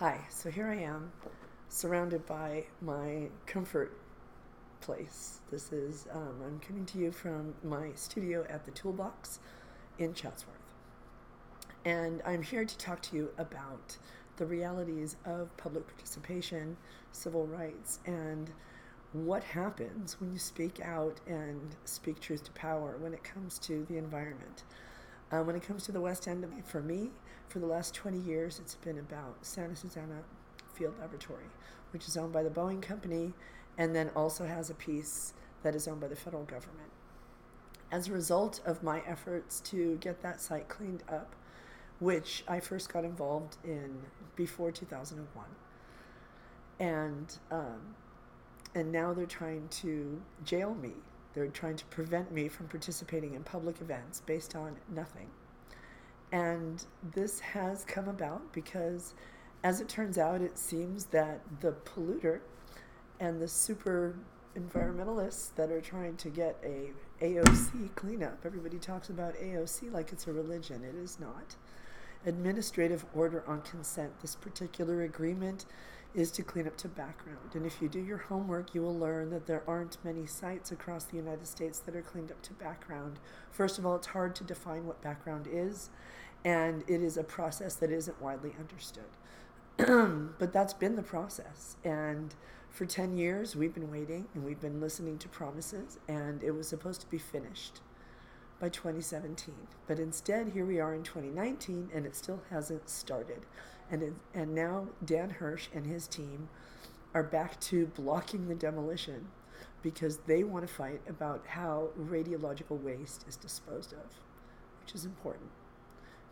Hi, so here I am, surrounded by my comfort place. I'm coming to you from my studio at the Toolbox in Chatsworth. And I'm here to talk to you about the realities of public participation, civil rights, and what happens when you speak out and speak truth to power when it comes to the environment. When it comes to the West End, for me, for the last 20 years, it's been about Santa Susana Field Laboratory, which is owned by the Boeing Company and then also has a piece that is owned by the federal government. As a result of my efforts to get that site cleaned up, which I first got involved in before 2001, and now they're trying to jail me. They're trying to prevent me from participating in public events based on nothing. And this has come about because, as it turns out, it seems that the polluter and the super environmentalists that are trying to get a AOC cleanup, everybody talks about AOC like it's a religion. It is not. Administrative Order on Consent. This particular agreement is to clean up to background. And if you do your homework, you will learn that there aren't many sites across the United States that are cleaned up to background. First of all, it's hard to define what background is, and it is a process that isn't widely understood. But that's been the process. And for 10 years, we've been waiting, and we've been listening to promises, and it was supposed to be finished by 2017. But instead, here we are in 2019, and it still hasn't started. And now Dan Hirsch and his team are back to blocking the demolition because they want to fight about how radiological waste is disposed of, which is important.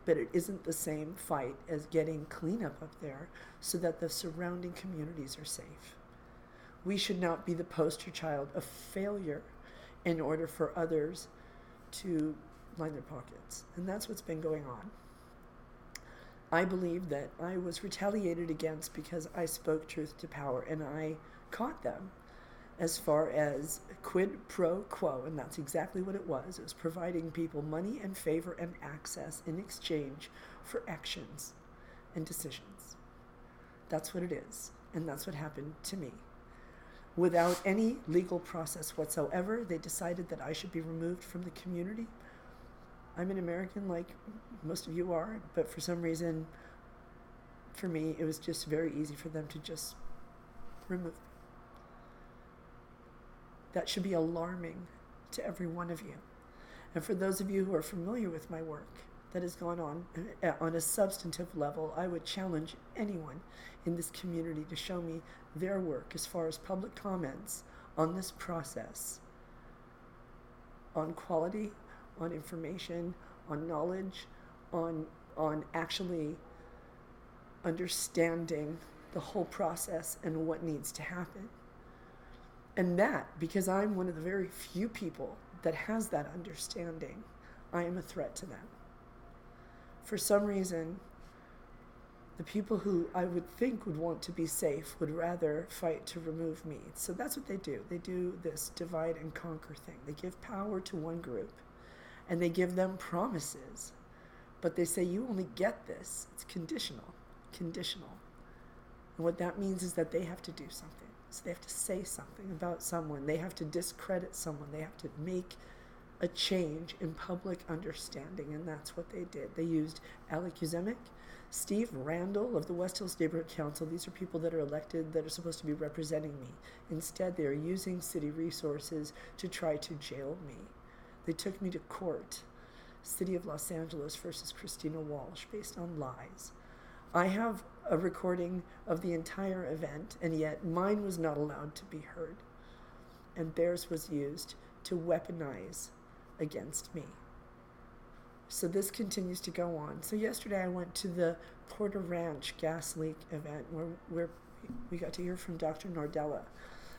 But it isn't the same fight as getting cleanup up there so that the surrounding communities are safe. We should not be the poster child of failure in order for others to line their pockets. And that's what's been going on. I believe that I was retaliated against because I spoke truth to power, and I caught them as far as quid pro quo, and that's exactly what it was. It was providing people money and favor and access in exchange for actions and decisions. That's what it is, and that's what happened to me. Without any legal process whatsoever, they decided that I should be removed from the community. I'm an American like most of you are, but for some reason, for me, it was just very easy for them to just remove me. That should be alarming to every one of you. And for those of you who are familiar with my work that has gone on a substantive level, I would challenge anyone in this community to show me their work as far as public comments on this process, on quality, on information, on knowledge, on actually understanding the whole process and what needs to happen. And that, because I'm one of the very few people that has that understanding, I am a threat to them. For some reason, the people who I would think would want to be safe would rather fight to remove me. So that's what they do. They do this divide and conquer thing. They give power to one group, and they give them promises. But they say, you only get this. It's conditional. Conditional. And what that means is that they have to do something. So they have to say something about someone. They have to discredit someone. They have to make a change in public understanding, and that's what they did. They used Alec Uzemek, Steve Randall of the West Hills Neighborhood Council. These are people that are elected that are supposed to be representing me. Instead, they are using city resources to try to jail me. They took me to court, City of Los Angeles versus Christina Walsh, based on lies. I have a recording of the entire event, and yet mine was not allowed to be heard. And theirs was used to weaponize against me. So this continues to go on. So yesterday I went to the Porter Ranch gas leak event where we got to hear from Dr. Nordella.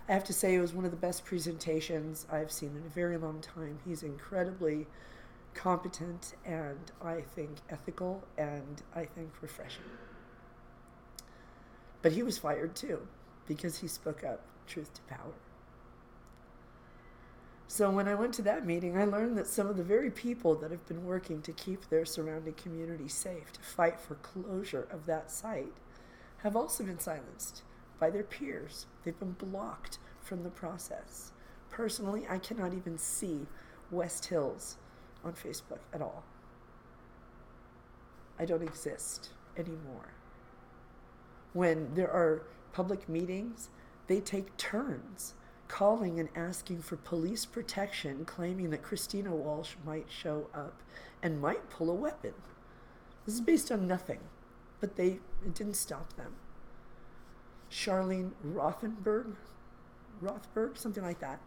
I have to say it was one of the best presentations I've seen in a very long time. He's incredibly competent and I think ethical and I think refreshing. But he was fired too because he spoke up truth to power. So when I went to that meeting, I learned that some of the very people that have been working to keep their surrounding community safe, to fight for closure of that site, have also been silenced by their peers. They've been blocked from the process. Personally, I cannot even see West Hills on Facebook at all. I don't exist anymore. When there are public meetings, they take turns calling and asking for police protection, claiming that Christina Walsh might show up and might pull a weapon. This is based on nothing, but it didn't stop them. Charlene Rothberg, something like that.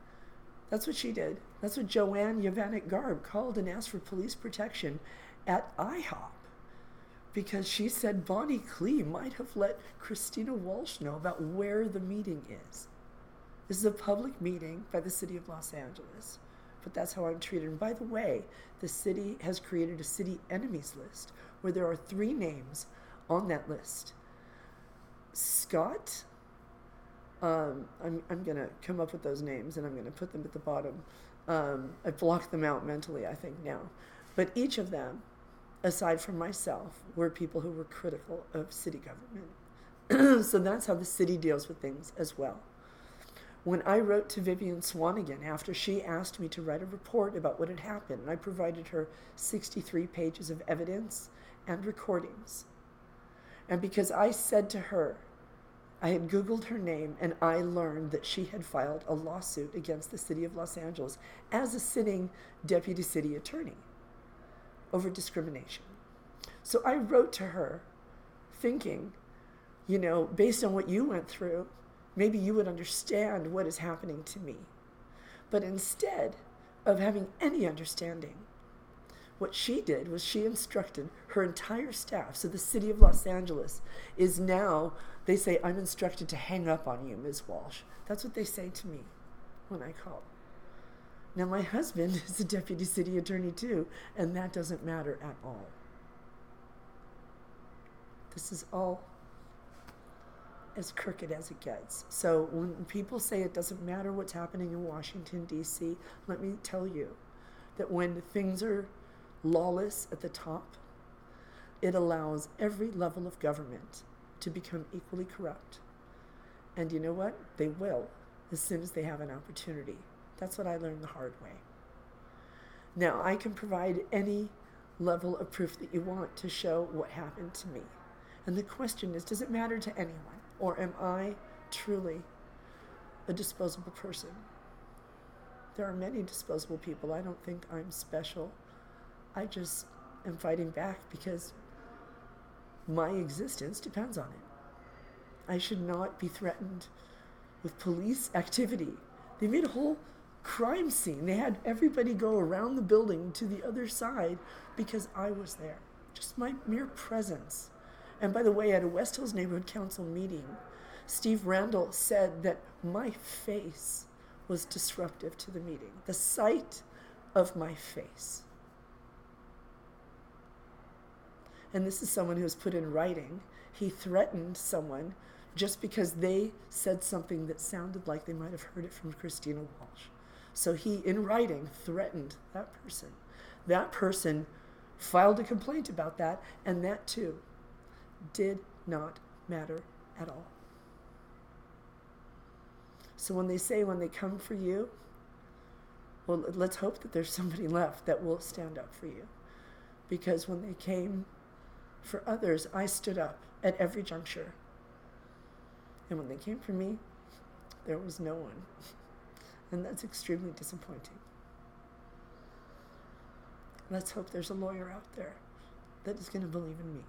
That's what she did. That's what Joanne Yavanek Garb called and asked for police protection at IHOP, because she said Bonnie Clee might have let Christina Walsh know about where the meeting is. This is a public meeting by the city of Los Angeles, but that's how I'm treated. And by the way, the city has created a city enemies list where there are 3 names on that list. Scott, I'm going to come up with those names and I'm going to put them at the bottom. I blocked them out mentally, I think, now. But each of them, aside from myself, were people who were critical of city government. So that's how the city deals with things as well. When I wrote to Vivian Swanigan after she asked me to write a report about what had happened, and I provided her 63 pages of evidence and recordings. And because I said to her, I had Googled her name and I learned that she had filed a lawsuit against the city of Los Angeles as a sitting deputy city attorney over discrimination. So I wrote to her thinking, based on what you went through, maybe you would understand what is happening to me. But instead of having any understanding, what she did was she instructed her entire staff. So the city of Los Angeles is now, they say, I'm instructed to hang up on you, Ms. Walsh. That's what they say to me when I call. Now, my husband is a deputy city attorney too, and that doesn't matter at all. This is all as crooked as it gets. So when people say it doesn't matter what's happening in Washington, D.C., let me tell you that when things are lawless at the top, it allows every level of government to become equally corrupt. And you know what? They will, as soon as they have an opportunity. That's what I learned the hard way. Now, I can provide any level of proof that you want to show what happened to me. And the question is, does it matter to anyone? Or am I truly a disposable person? There are many disposable people. I don't think I'm special. I just am fighting back because my existence depends on it. I should not be threatened with police activity. They made a whole crime scene. They had everybody go around the building to the other side because I was there. Just my mere presence. And by the way, at a West Hills Neighborhood Council meeting, Steve Randall said that my face was disruptive to the meeting. The sight of my face. And this is someone who was put in writing. He threatened someone just because they said something that sounded like they might have heard it from Christina Walsh. So he, in writing, threatened that person. That person filed a complaint about that, and that too did not matter at all. So when they come for you, well, let's hope that there's somebody left that will stand up for you. Because when they came for others, I stood up at every juncture. And when they came for me, there was no one. And that's extremely disappointing. Let's hope there's a lawyer out there that is going to believe in me.